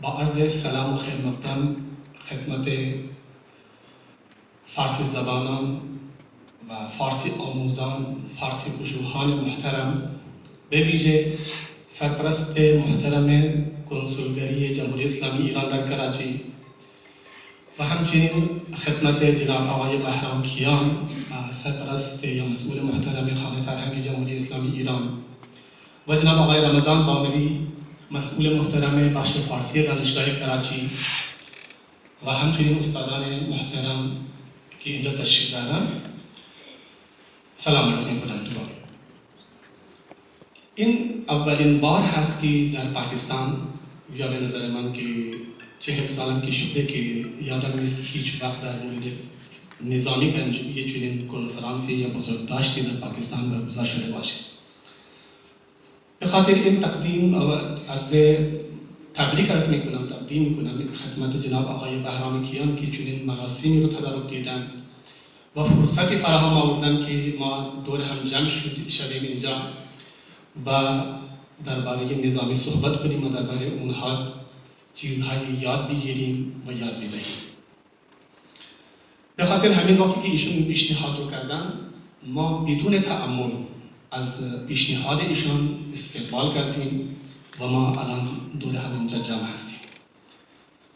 با عرض سلام و خیر مقدم خدمت فارسی زبانان و فارسی آموزان، فارسی پژوهان محترم، به ویژه سرپرست محترم کنسولگری جمهوری اسلامی ایران در کراچی و همچنین خدمت جناب آقای بهرام کیان، سرپرست یا مسئول محترم خانه فرهنگ جمهوری اسلامی ایران و جناب آقای رمضان بامری، مسئول محترم بخش فارسی دانشگاه کراچی و همچنین استادان محترم که اینجا تشریف دارن، سلام عرض می‌کنم. این اولین بار هست که در پاکستان یا به نظر من که 40 سالم که شده که یادم نیست که هیچ وقت در مورد نظامی گنج یه چنین کنفرانسی یا بزرگداشتی در پاکستان برگزار شده باشه. به خاطر این تقدیم و عرض تبریک عرض میکنم، تقدیم میکنم خدمت جناب آقای بهرام کیان که چنین مراسمی رو تدارک دیدن و فرصتی فراهم آوردن که ما دور هم جمع شدیم اینجا و درباره نظامی صحبت کنیم و درباره اونها چیزهایی یاد بگیریم و یاد بدهیم. به خاطر همین وقتی که ایشون پیشنهاد رو کردن، ما بدون تأمل از پیشنهاد ایشان استقبال کردیم و ما الان دور هم اینجا جمع هستیم.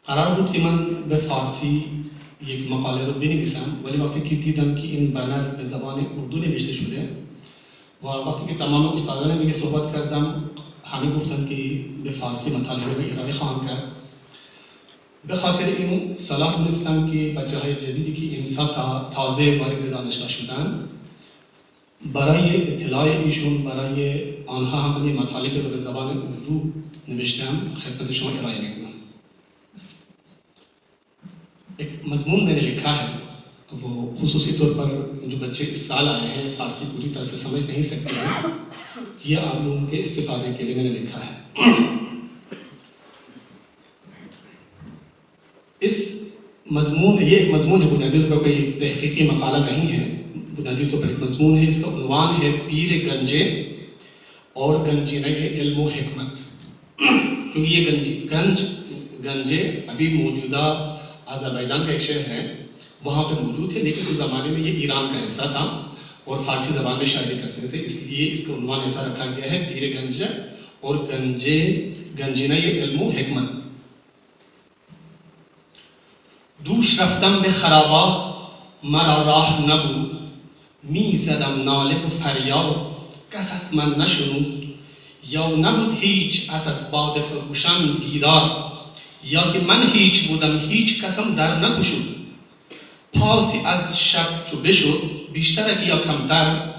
قرار بود که من به فارسی یک مقاله رو بنویسم، ولی وقتی که دیدم که این بنر به زبان اردو نوشته شده و وقتی که تمام استادان دیگه صحبت کردم، همه گفتن که به فارسی مطالبه رو ارائه خواهم کرد. به خاطر این صلاح دونستم که بچه‌های جدیدی که امسال تازه وارد دانشگاه شدن، برای اطلاع ایشون، برای آنها هم این مطالب رو به زبان اردو نوشتم، خدمت شما ارائه میکنم. ایک مضمون میں نے لکھا ہے، وہ خصوصی طور پر جو بچے اس سال آئے ہیں فارسی پوری طرح سے سمجھ نہیں سکتے ہیں، یہ آپ لوگوں کے استفادے کے لیے میں نے لکھا ہے۔ اس مضمون، یہ ایک مضمون ہے، بنیادی طور پر کوئی تحقیقی مقالہ نہیں ہے، بنیادی طور پر ایک مضمون ہے۔ اس کا عنوان ہے پیر گنجے اور گنجینہ علم و حکمت۔ کیونکہ یہ گنجے ابھی موجودہ آذربائیجان کا ایک شہر ہے، وہاں پہ موجود ہے، لیکن اس زمانے میں یہ ایران کا حصہ تھا اور فارسی زبان میں شاعری کرتے تھے، اس لیے اس کا عنوان ایسا رکھا گیا ہے پیر گنج اور گنجینہ علم و حکمت۔ دوش رفتم به خرابات مرا راه نبود، می زدم ناله و فریاد کس از من نشنود، یا نبود هیچ از باد فروشان بیدار، یا که من هیچ بودم هیچ کسم در نگشود. پاسی از شب چو بشد بیشتر یا کمتر،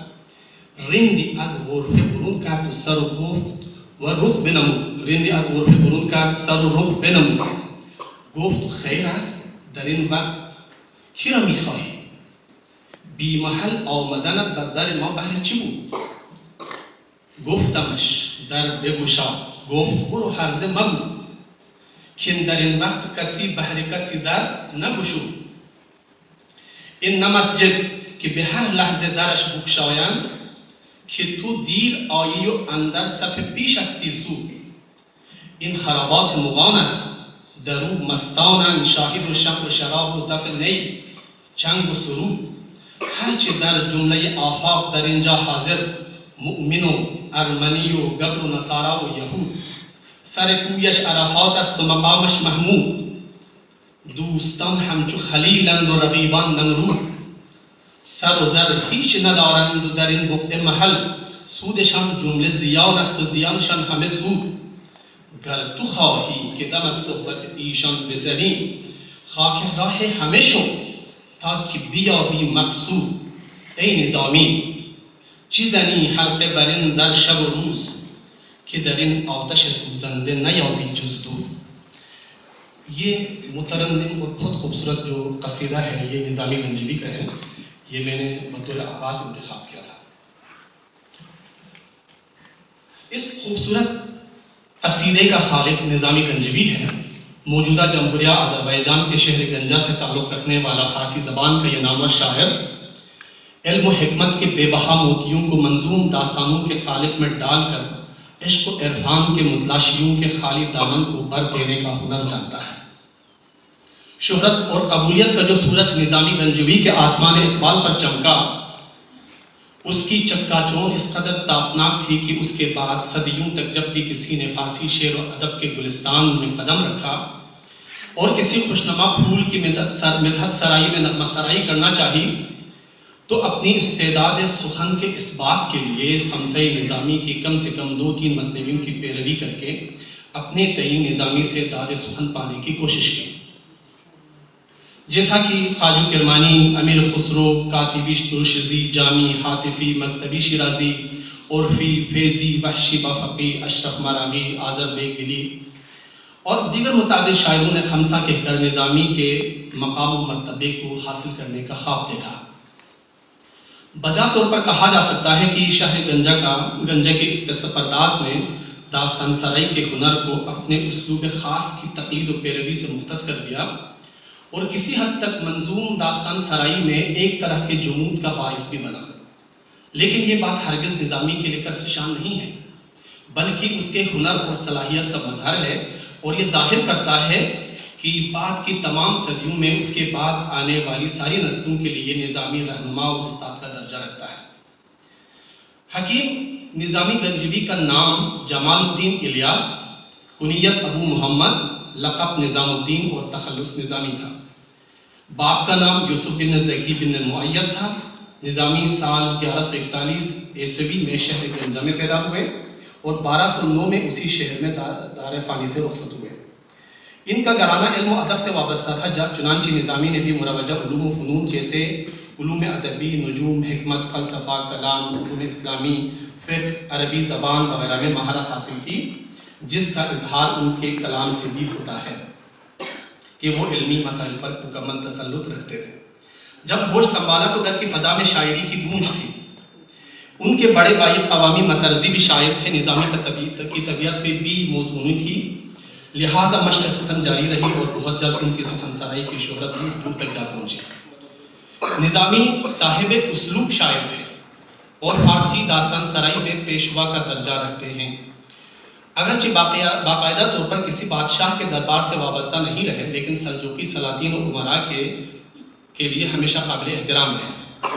رندی از غرفه برون کرد و سر و گفت و رخ بنمود. رندی از غرفه برون کرد، سر و رخ بنمود. گفت خیر است در این وقت کی را میخواهی؟ بی محل آمدنت بر در ما بهر چی بود؟ گفتمش در بگشا. گفت برو هرزه مگو که در این وقت کسی بهر کسی در نگشود. این نه مسجد که به هر لحظه درش بگشایند، که تو دیر آیی و اندر صف پیش استی سود. این خرابات مغان است، در او مستانند، شاهد و شمع و شراب و دف نی، چنگ و سرود. هرچه در جمله آفاق در اینجا حاضر، مؤمن و ارمنی و گبر و نصارا و یهود. سر کویش عرفات است و مقامش محمود، دوستان همچو خلیلند و رقیبان نمرود. سر و زر هیچ ندارند و در این بقعه محل، سودشان جمله زیان است و زیانشان همه سود. گر تو خواهی که دم از صحبت ایشان بزنی، خاک راه همه شو تا که بیابی مقصود. ای نظامی چی زنی حلقه بر این در شب و روز، کہ در این آتش سوزنده نیابی جز دود. یہ مترنم اور بہت خوبصورت جو قصیدہ ہے، یہ نظامی گنجوی کا ہے، یہ میں نے بطور آغاز انتخاب کیا تھا۔ اس خوبصورت قصیدے کا خالق نظامی گنجوی ہے، موجودہ جمہوریہ آذربائیجان کے شہر گنجا سے تعلق رکھنے والا فارسی زبان کا یہ نامور شاعر، علم و حکمت کے بے بہا موتیوں کو منظوم داستانوں کے قالب میں ڈال کر عشق و عرفان کے متلاشیوں کے خالی دامن کو بر دینے کا ہنر جانتا ہے۔ شہرت اور قبولیت کا جو سورج نظامی گنجوی کے آسمان اقبال پر چمکا، اس کی چکا چوند اس قدر تابناک تھی کہ اس کے بعد صدیوں تک جب بھی کسی نے فارسی شعر و ادب کے گلستان میں قدم رکھا اور کسی خوشنما پھول کی مدحت سرائی میں نغمہ سرائی کرنا چاہی، تو اپنی استعداد سخن کے اس بات کے لیے خمسہ نظامی کی کم سے کم 2-3 مثنویوں کی پیروی کر کے اپنے تعین نظامی سے داد سخن پانے کی کوشش کی، جیسا کہ خواجہ کرمانی، امیر خسرو، کاتبی ترشزی، جامی، حاطفی، مکتبی شیرازی، عرفی، فیضی، وحشی بافقی، اشرف مراغی، آذر بیگ دلی اور دیگر متعدد شاعروں نے خمسہ کہہ کر نظامی کے مقام و مرتبے کو حاصل کرنے کا خواب دیکھا۔ بجا طور پر کہا جا سکتا ہے کہ شاہ گنجا کے اس قصہ پرداز نے داستان سرائی کے ہنر کو اپنے اسلوب خاص کی تقلید و پیروی سے مختص کر دیا اور کسی حد تک منظوم داستان سرائی میں ایک طرح کے جمود کا باعث بھی بنا۔ لیکن یہ بات ہرگز نظامی کے لیے کسر شان نہیں ہے، بلکہ اس کے ہنر اور صلاحیت کا مظہر ہے، اور یہ ظاہر کرتا ہے کہ بعد کی تمام صدیوں میں اس کے بعد آنے والی ساری نسلوں کے لیے نظامی رہنما اور استاد کا درجہ رکھتا ہے۔ حکیم نظامی گنجوی کا نام جمال الدین الیاس، کنیت ابو محمد، لقب نظام الدین اور تخلص نظامی تھا۔ باپ کا نام یوسف بن زکی بن معید تھا۔ نظامی سال 1141 عیسوی میں شہر گنجا میں پیدا ہوئے اور 1209 میں اسی شہر میں دار فانی سے رخصت ہوئے۔ ان کا گھرانہ علم و ادب سے وابستہ تھا، چنانچہ نظامی نے بھی مروجہ علوم و فنون جیسے علوم ادبی، نجوم، حکمت، فلسفہ، کلام، علوم اسلامی، فقہ، عربی زبان وغیرہ میں مہارت حاصل کی، جس کا اظہار ان کے کلام سے بھی ہوتا ہے کہ وہ علمی مسائل پر مکمل تسلط رکھتے تھے۔ جب ہوش سنبھالا تو گھر کی فضا میں شاعری کی گونج تھی۔ ان کے بڑے بھائی قوامی مطرزی بھی شاعر تھے، نظامی کی طبیعت پہ بھی موزونی تھی، لہٰذا مشق سخن جاری رہی اور بہت جلد ان کی سخن سرائی کی شہرت دور دور تک جا پہنچی۔ نظامی صاحب اسلوب شاعر تھے اور فارسی داستان سرائی میں پیشوا کا درجہ رکھتے ہیں۔ اگرچہ باقاعدہ طور پر کسی بادشاہ کے دربار سے وابستہ نہیں رہے، لیکن سلجوقی سلاطین و امراء کے لیے ہمیشہ قابل احترام رہے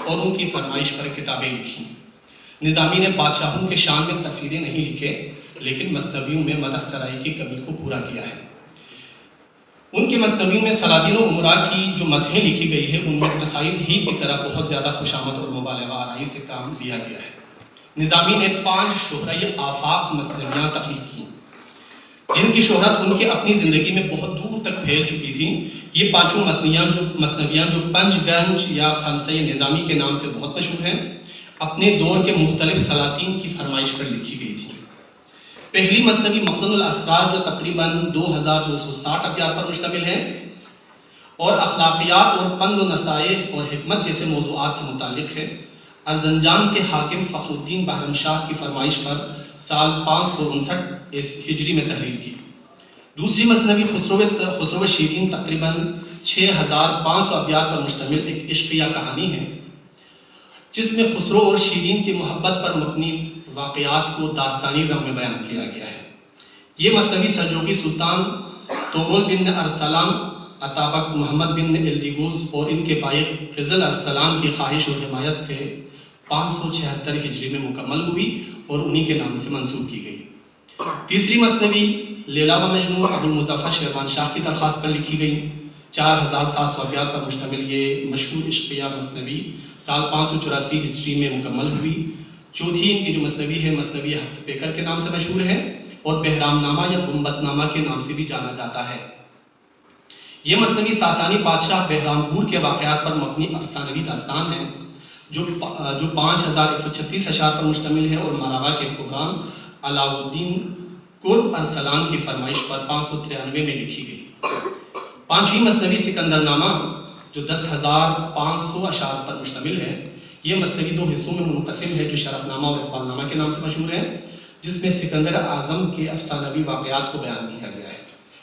اور ان کی فرمائش پر کتابیں لکھی۔ نظامی نے بادشاہوں کے شان میں قصیدے نہیں لکھے، لیکن مثنویوں میں مدح سرائی کی کمی کو پورا کیا ہے۔ ان کے مثنویوں میں سلاطین و امراء کی جو مدحیں لکھی گئی ہے، ان میں قصائد ہی کی طرح بہت زیادہ خوشامد اور مبالغہ آرائی سے کام لیا گیا ہے۔ نظامی نے 5 شہرۂ آفاق مثنویاں تخلیق کی، جن کی شہرت ان کی اپنی زندگی میں بہت دور تک پھیل چکی تھی۔ یہ 5 مثنویاں جو پنج گنج یا خمسہ نظامی کے نام سے بہت مشہور ہیں، اپنے دور کے مختلف سلاطین کی فرمائش پر لکھی گئی تھی۔ پہلی مثنوی مخزن الاسرار جو تقریباً 2260 ابیات پر مشتمل ہے اور اخلاقیات اور پند و نصائح اور حکمت جیسے موضوعات سے متعلق ہے، ارزنجان کے حاکم فخر الدین بہرام شاہ کی فرمائش پر سال 559 ہجری میں تحریر کی۔ دوسری مثنوی خسرو شیرین تقریباً 6500 ابیات پر مشتمل ایک عشقیہ کہانی ہے، جس میں خسرو اور شیرین کی محبت پر مبنی واقعات کو داستانی رنگ میں بیان کیا گیا ہے۔ یہ مثنوی سلجوقی سلطان طغرل بن ارسلان، اتابک محمد بن الدگوز اور ان کے بھائی فضل ارسلان کی خواہش اور حمایت سے 576 ہجری میں مکمل ہوئی اور انہی کے نام سے منسوب کی گئی۔ تیسری مثنوی لیلا و مجنون ابو المظفر شیروان شاہ کی درخواست پر لکھی گئی۔ 4700 ابیات پر مشتمل یہ مشہور عشقیہ مثنوی سال 584 ہجری میں مکمل ہوئی۔ چوتھی ان کی جو مثنوی ہے، مثنوی ہفت پیکر کے نام سے مشہور ہے اور بہرام نامہ یا گنبد نامہ کے نام سے بھی جانا جاتا ہے۔ یہ مثنوی ساسانی بادشاہ بہرامپور کے واقعات پر مبنی افسانوی داستان ہے، جو 5136 اشعار پر مشتمل ہے اور ماراوا کے حکمران علاؤ الدین قرب ارسلان کی فرمائش پر 593 میں لکھی گئی۔ پانچویں مثنوی سکندر نامہ جو 10,500 اشعار پر مشتمل ہے، یہ مثنوی 2 حصوں میں منقسم ہے، جو شرف نامہ اور اقبال نامہ کے نام سے مشہور ہے، جس میں سکندر اعظم کے افسانوی واقعات کو بیان کیا گیا ہے۔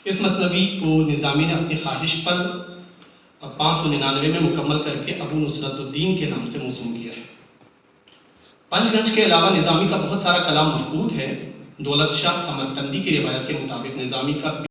اس مثنوی کو نظامی نے اپنی خواہش پر 599 میں مکمل کر کے ابو نصرت الدین کے نام سے موسوم کیا ہے۔ پنج گنج کے علاوہ نظامی کا بہت سارا کلام مفقود ہے، دولت شاہ سمرقندی کی روایت کے مطابق نظامی کا